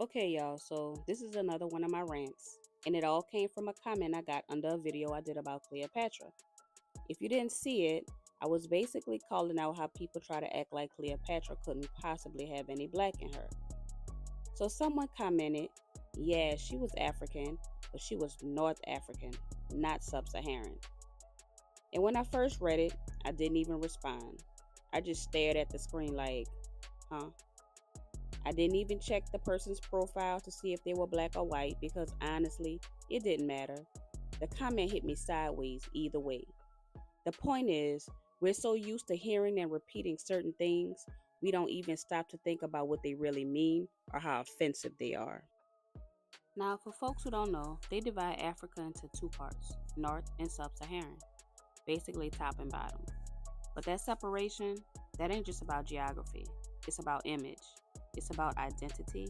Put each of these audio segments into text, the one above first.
Okay, y'all, so this is another one of my rants, and it all came from a comment I got under a video I did about Cleopatra. If you didn't see it, I was basically calling out how people try to act like Cleopatra couldn't possibly have any black in her. So someone commented, yeah, she was African, but she was North African, not Sub Saharan. And when I first read it, I didn't even respond. I just stared at the screen like, huh? I didn't even check the person's profile to see if they were black or white because honestly, it didn't matter. The comment hit me sideways either way. The point is, we're so used to hearing and repeating certain things, we don't even stop to think about what they really mean or how offensive they are. Now, for folks who don't know, they divide Africa into two parts, North and Sub Saharan, basically top and bottom. But that separation, that ain't just about geography, it's about image, it's about identity,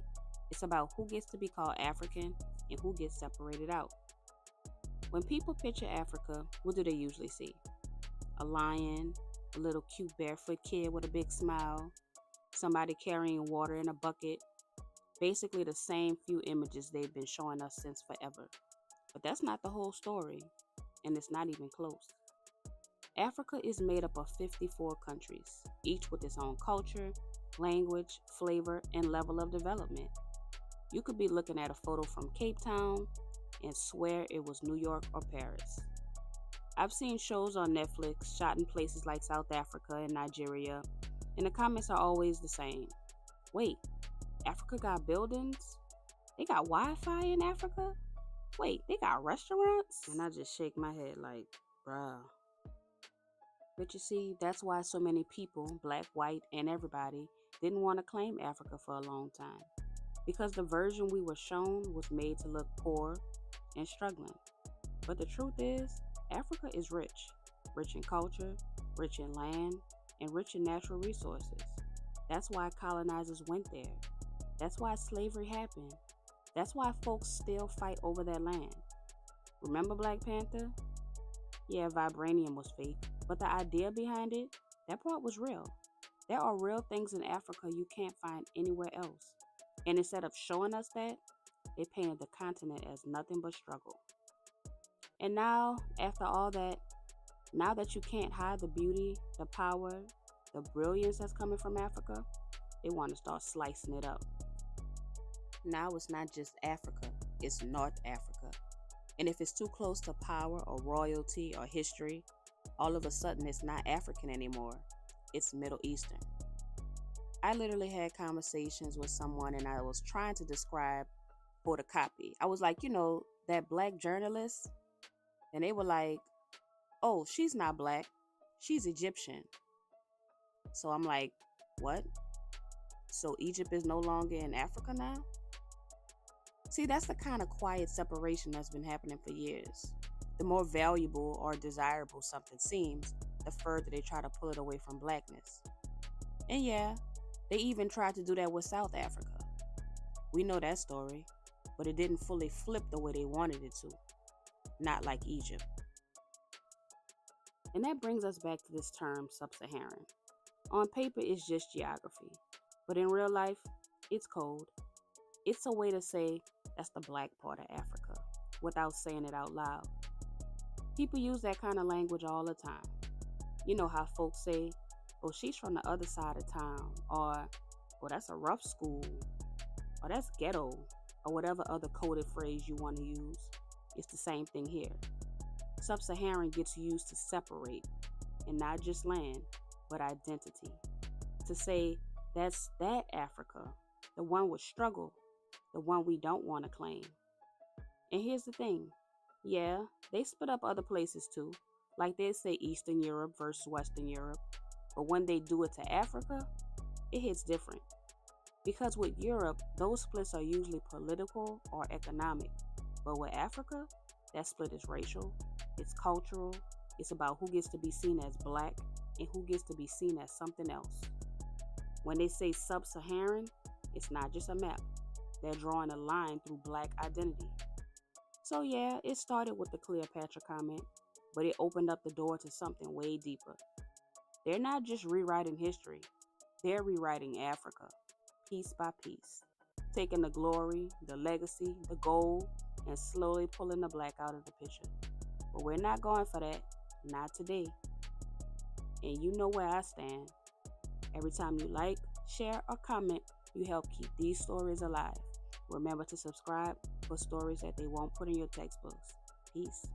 it's about who gets to be called African and who gets separated out. When people picture Africa, what do they usually see? A lion, a little cute barefoot kid with a big smile, somebody carrying water in a bucket. Basically, the same few images they've been showing us since forever. But that's not the whole story, and it's not even close. Africa is made up of 54 countries, each with its own culture, language, flavor, and level of development. You could be looking at a photo from Cape Town and swear it was New York or Paris. I've seen shows on Netflix shot in places like South Africa and Nigeria, and the comments are always the same. Wait, Africa got buildings? They got Wi Fi in Africa? Wait, they got restaurants? And I just shake my head like, bruh. But you see, that's why so many people, black, white, and everybody, didn't want to claim Africa for a long time. Because the version we were shown was made to look poor and struggling. But the truth is, Africa is rich in culture, rich in land, and rich in natural resources. That's why colonizers went there. That's why slavery happened. That's why folks still fight over their land. Remember Black Panther? Yeah, vibranium was fake, but the idea behind it, that part was real. There are real things in Africa you can't find anywhere else. And instead of showing us that, they painted the continent as nothing but struggle. And now, after all that, now that you can't hide the beauty, the power, the brilliance that's coming from Africa, they want to start slicing it up. Now it's not just Africa, it's North Africa. And if it's too close to power or royalty or history, all of a sudden it's not African anymore, it's Middle Eastern. I literally had conversations with someone and I was trying to describe photocopy. I was like, that black journalist, and they were like, oh, she's not black, she's Egyptian. So I'm like, what? So Egypt is no longer in Africa now? See, that's the kind of quiet separation that's been happening for years. The more valuable or desirable something seems, the further they try to pull it away from blackness. And yeah, they even tried to do that with South Africa. We know that story, but it didn't fully flip the way they wanted it to. Not like Egypt. And that brings us back to this term, sub-Saharan. On paper, it's just geography, but in real life, it's code. It's a way to say that's the black part of Africa without saying it out loud. People use that kind of language all the time. You know how folks say, oh, she's from the other side of town, or, oh, that's a rough school, or that's ghetto, or whatever other coded phrase you want to use. It's the same thing here. Sub-Saharan gets used to separate, and not just land, but identity. To say, that's that Africa, the one with struggle, the one we don't want to claim. And here's the thing. Yeah, they split up other places too. Like they say Eastern Europe versus Western Europe. But when they do it to Africa, it hits different. Because with Europe, those splits are usually political or economic. But with Africa, that split is racial, it's cultural, it's about who gets to be seen as black and who gets to be seen as something else. When they say sub-Saharan, it's not just a map. They're drawing a line through black identity. So yeah, it started with the Cleopatra comment, but it opened up the door to something way deeper. They're not just rewriting history, they're rewriting Africa, piece by piece. taking the glory, the legacy, the gold, and slowly pulling the black out of the picture. But we're not going for that. Not today. And you know where I stand. Every time you like, share, or comment, you help keep these stories alive. Remember to subscribe for stories that they won't put in your textbooks. Peace.